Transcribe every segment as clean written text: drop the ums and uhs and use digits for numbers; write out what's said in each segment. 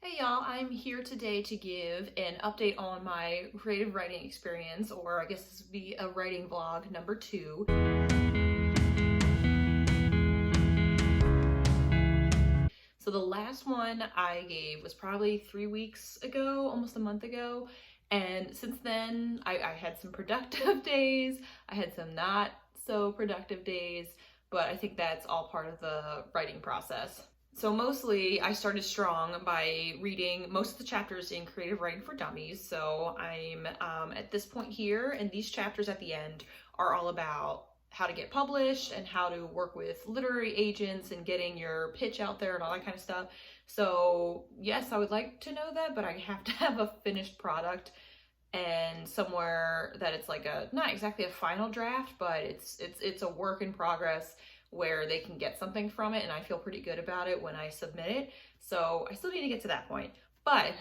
Hey y'all, I'm here today to give an update on my creative writing experience, or I guess this would be a writing vlog number 2. So the last one I gave was probably 3 weeks ago, almost a month ago. And since then, I had some productive days, I had some not so productive days, but I think that's all part of the writing process. So mostly I started strong by reading most of the chapters in Creative Writing for Dummies. So I'm at this point here, and these chapters at the end are all about how to get published and how to work with literary agents and getting your pitch out there and all that kind of stuff. So yes, I would like to know that, but I have to have a finished product and somewhere that it's like a, not exactly a final draft, but it's a work in progress where they can get something from it, and I feel pretty good about it when I submit it. So I still need to get to that point. But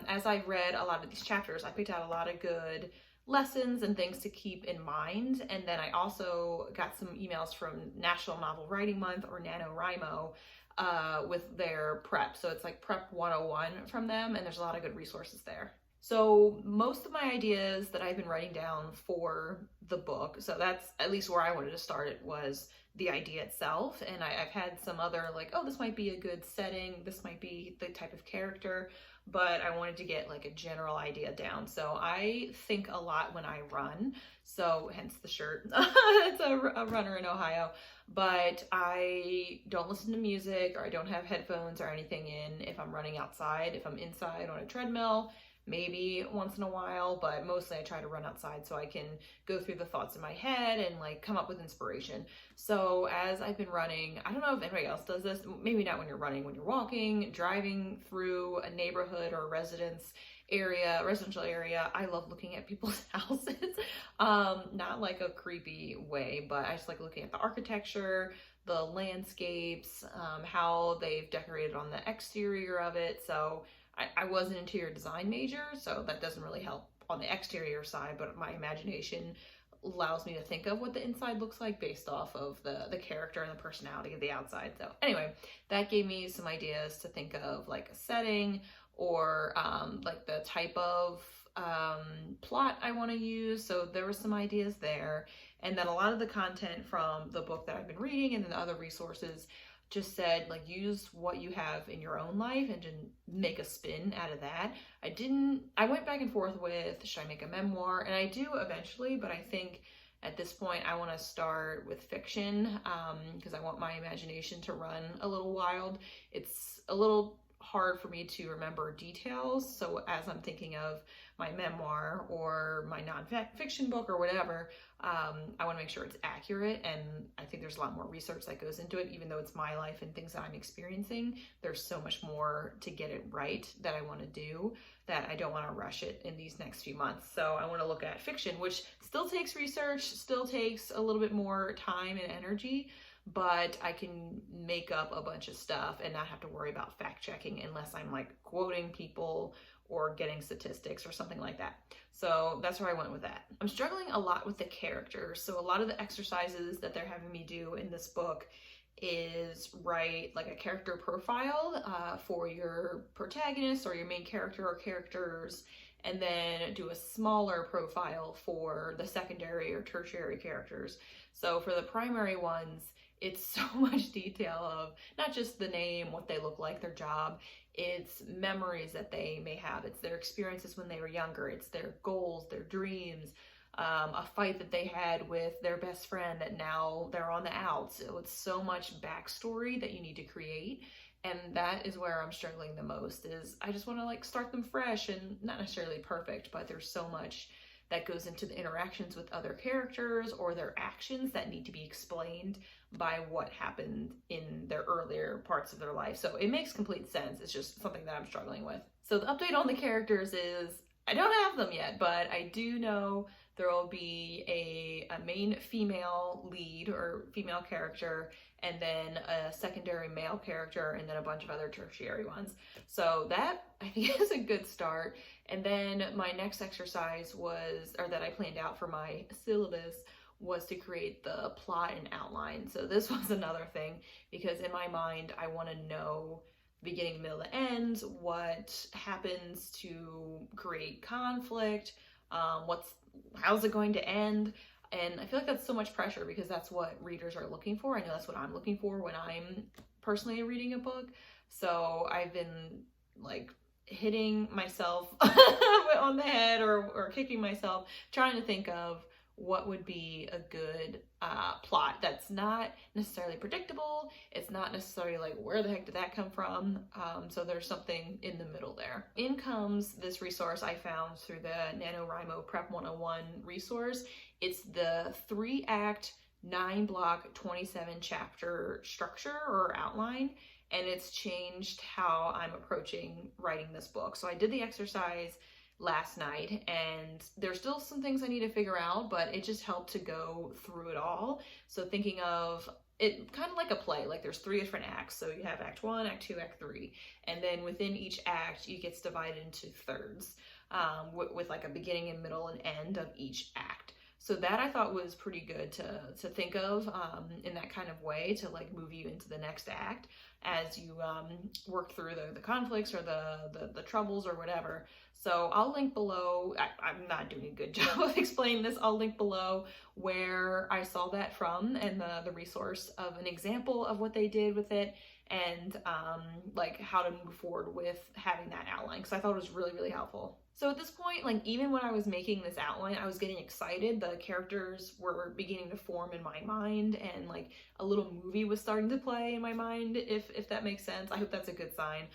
as I read a lot of these chapters, I picked out a lot of good lessons and things to keep in mind. And then I also got some emails from National Novel Writing Month, or NaNoWriMo, with their prep. So it's like Prep 101 from them, and there's a lot of good resources there. So most of my ideas that I've been writing down for the book, so that's at least where I wanted to start it, was the idea itself. And I've had some other like, oh, this might be a good setting, this might be the type of character, but I wanted to get like a general idea down. So I think a lot when I run, so hence the shirt. It's a runner in Ohio, but I don't listen to music, or I don't have headphones or anything in if I'm running outside. If I'm inside on a treadmill, maybe once in a while, but mostly I try to run outside so I can go through the thoughts in my head and like come up with inspiration. So as I've been running, I don't know if anybody else does this, maybe not when you're running, when you're walking, driving through a neighborhood or residential area, I love looking at people's houses. Not like a creepy way, but I just like looking at the architecture, the landscapes, how they've decorated on the exterior of it. So I was an interior design major, so that doesn't really help on the exterior side, but my imagination allows me to think of what the inside looks like based off of the character and the personality of the outside. So anyway, that gave me some ideas to think of, like a setting, or like the type of plot I want to use. So there were some ideas there. And then a lot of the content from the book that I've been reading and then the other resources just said, like, use what you have in your own life and just make a spin out of that. I went back and forth with, should I make a memoir? And I do eventually, but I think at this point I want to start with fiction, because I want my imagination to run a little wild. It's a little hard for me to remember details, so as I'm thinking of my memoir or my non-fiction book or whatever, I want to make sure it's accurate, and I think there's a lot more research that goes into it. Even though it's my life and things that I'm experiencing, there's so much more to get it right that I want to do, that I don't want to rush it in these next few months. So I want to look at fiction, which still takes research, still takes a little bit more time and energy, but I can make up a bunch of stuff and not have to worry about fact checking unless I'm like quoting people or getting statistics or something like that. So that's where I went with that. I'm struggling a lot with the characters. So a lot of the exercises that they're having me do in this book is write like a character profile for your protagonist or your main character or characters, and then do a smaller profile for the secondary or tertiary characters. So for the primary ones, it's so much detail of not just the name, what they look like, their job, it's memories that they may have, it's their experiences when they were younger, it's their goals, their dreams, a fight that they had with their best friend that now they're on the outs. So it's so much backstory that you need to create. And that is where I'm struggling the most, is I just want to like start them fresh and not necessarily perfect, but there's so much that goes into the interactions with other characters or their actions that need to be explained by what happened in their earlier parts of their life. So it makes complete sense. It's just something that I'm struggling with. So the update on the characters is I don't have them yet, but I do know there will be a main female lead or female character, and then a secondary male character, and then a bunch of other tertiary ones. So that I think is a good start. And then my next exercise was, or that I planned out for my syllabus, was to create the plot and outline. So this was another thing, because in my mind, I want to know beginning, middle, and end, what happens to create conflict, how's it going to end. And I feel like that's so much pressure because that's what readers are looking for. I know that's what I'm looking for when I'm personally reading a book. So I've been like hitting myself on the head or kicking myself, trying to think of what would be a good plot that's not necessarily predictable. It's not necessarily like, where the heck did that come from? So there's something in the middle there. In comes this resource I found through the NaNoWriMo Prep 101 resource. It's the 3-act, 9-block, 27-chapter structure or outline, and it's changed how I'm approaching writing this book. So I did the exercise last night, and there's still some things I need to figure out, but it just helped to go through it all. So thinking of it kind of like a play, like there's 3 different acts. So you have act 1, act 2, act 3, and then within each act it gets divided into thirds, with like a beginning and middle and end of each act. So that I thought was pretty good to think of in that kind of way, to like move you into the next act as you work through the conflicts or the troubles or whatever. So I'll link below. I'm not doing a good job of explaining this. I'll link below where I saw that from, and the resource of an example of what they did with it, and like how to move forward with having that outline, because I thought it was really, really helpful. So at this point, like even when I was making this outline, I was getting excited. The characters were beginning to form in my mind, and like a little movie was starting to play in my mind, if that makes sense. I hope that's a good sign.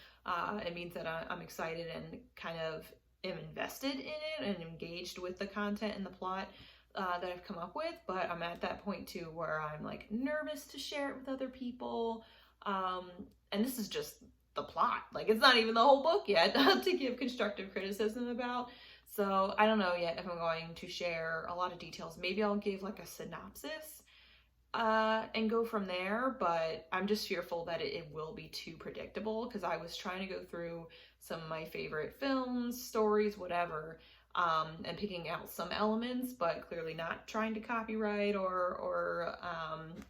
It means that I'm excited and kind of am invested in it and engaged with the content and the plot that I've come up with. But I'm at that point too where I'm like nervous to share it with other people. And this is just the plot. Like, it's not even the whole book yet to give constructive criticism about. So I don't know yet if I'm going to share a lot of details. Maybe I'll give like a synopsis and go from there, but I'm just fearful that it will be too predictable, because I was trying to go through some of my favorite films, stories, whatever, and picking out some elements, but clearly not trying to copyright or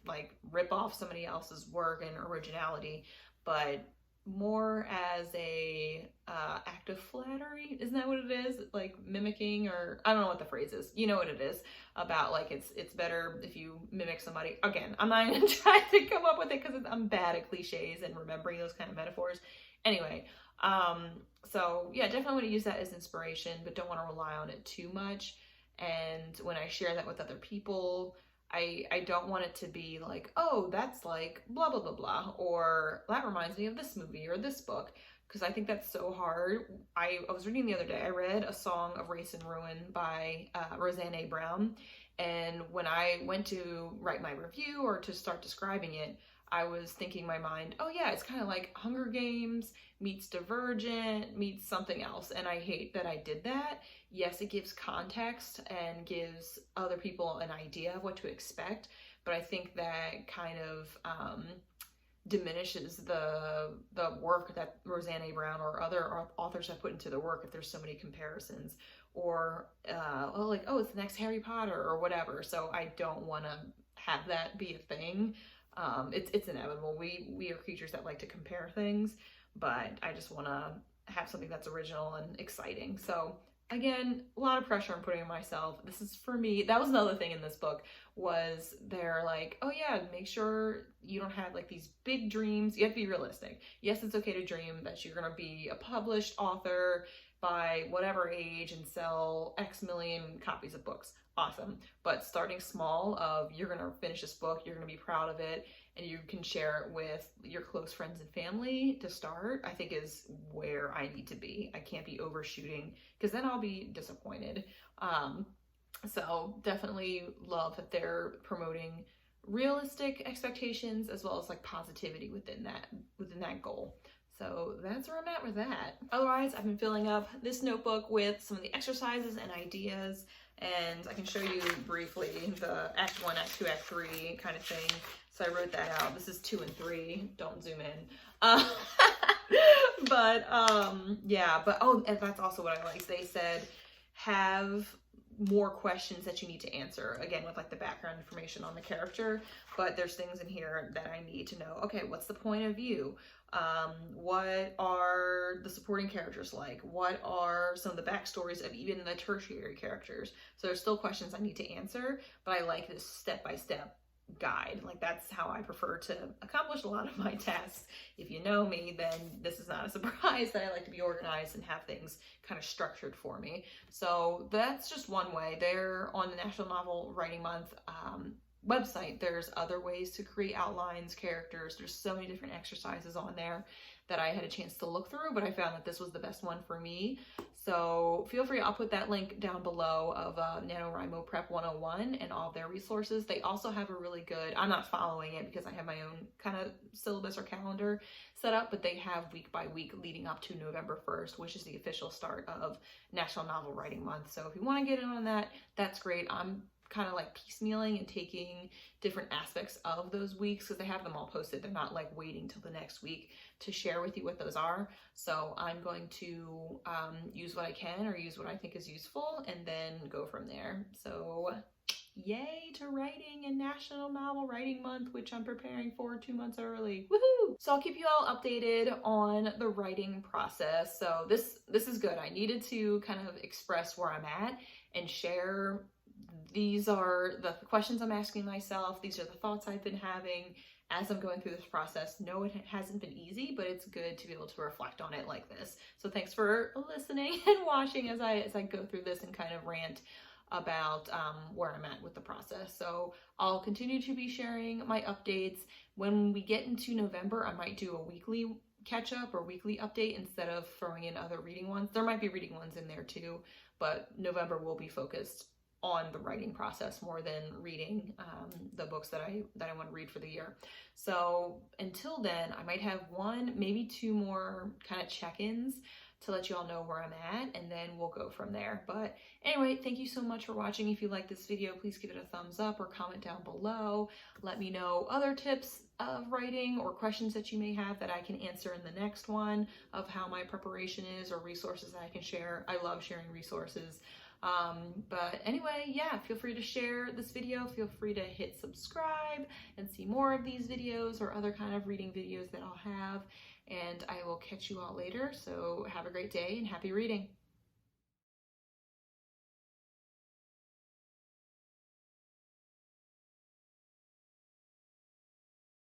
like rip off somebody else's work and originality, but more as a act of flattery. Isn't that what it is? Like mimicking, or I don't know what the phrase is. You know what it is about, like it's better if you mimic somebody. Again, I'm not even trying to come up with it because I'm bad at cliches and remembering those kind of metaphors. Anyway, so yeah, definitely want to use that as inspiration, but don't want to rely on it too much. And when I share that with other people, I don't want it to be like, oh, that's like blah, blah, blah, blah, or that reminds me of this movie or this book, because I think that's so hard. I was reading the other day, I read A Song of Race and Ruin by Roseanne A. Brown, and when I went to write my review or to start describing it, I was thinking in my mind, oh yeah, it's kind of like Hunger Games meets Divergent meets something else, and I hate that I did that. Yes, it gives context and gives other people an idea of what to expect, but I think that kind of diminishes the work that Roseanne A. Brown or other authors have put into the work if there's so many comparisons, or like, oh, it's the next Harry Potter or whatever. So I don't want to have that be a thing. It's inevitable. We are creatures that like to compare things, but I just want to have something that's original and exciting. So again, a lot of pressure I'm putting on myself. This is for me. That was another thing in this book, was they're like, oh yeah, make sure you don't have like these big dreams. You have to be realistic. Yes, it's okay to dream that you're going to be a published author by whatever age and sell X million copies of books. Awesome. But starting small, of you're going to finish this book, you're going to be proud of it, and you can share it with your close friends and family to start, I think is where I need to be. I can't be overshooting, because then I'll be disappointed. So definitely love that they're promoting realistic expectations as well as like positivity within that goal. So that's where I'm at with that. Otherwise, I've been filling up this notebook with some of the exercises and ideas, and I can show you briefly the Act 1, Act 2, Act 3 kind of thing. So I wrote that out. This is 2 and 3. Don't zoom in. But yeah, but oh, and that's also what I liked. They said have more questions that you need to answer, again, with like the background information on the character, but there's things in here that I need to know. Okay, what's the point of view? What are the supporting characters like? What are some of the backstories of even the tertiary characters? So there's still questions I need to answer, but I like this step-by-step guide. Like, that's how I prefer to accomplish a lot of my tasks. If you know me, then this is not a surprise that I like to be organized and have things kind of structured for me. So that's just one way. There on the National Novel Writing Month website, there's other ways to create outlines, characters. There's so many different exercises on there that I had a chance to look through, but I found that this was the best one for me. So feel free, I'll put that link down below of NaNoWriMo Prep 101 and all of their resources. They also have a really good, I'm not following it because I have my own kind of syllabus or calendar set up, but they have week by week leading up to November 1st, which is the official start of National Novel Writing Month. So if you want to get in on that, that's great. I'm kind of like piecemealing and taking different aspects of those weeks because they have them all posted. They're not like waiting till the next week to share with you what those are. So I'm going to use what I can or use what I think is useful and then go from there. So yay to writing in National Novel Writing Month, which I'm preparing for 2 months early. Woohoo! So I'll keep you all updated on the writing process. So this is good. I needed to kind of express where I'm at and share. These are the questions I'm asking myself. These are the thoughts I've been having as I'm going through this process. No, it hasn't been easy, but it's good to be able to reflect on it like this. So thanks for listening and watching as I go through this and kind of rant about where I'm at with the process. So I'll continue to be sharing my updates. When we get into November, I might do a weekly catch up or weekly update instead of throwing in other reading ones. There might be reading ones in there too, but November will be focused on the writing process more than reading the books that I want to read for the year. So until then, I might have 1, maybe 2 more kind of check-ins to let you all know where I'm at, and then we'll go from there. But anyway, thank you so much for watching. If you like this video, please give it a thumbs up or comment down below. Let me know other tips of writing or questions that you may have that I can answer in the next one of how my preparation is or resources that I can share. I love sharing resources. But anyway, yeah, feel free to share this video. Feel free to hit subscribe and see more of these videos or other kind of reading videos that I'll have. And I will catch you all later. So have a great day and happy reading.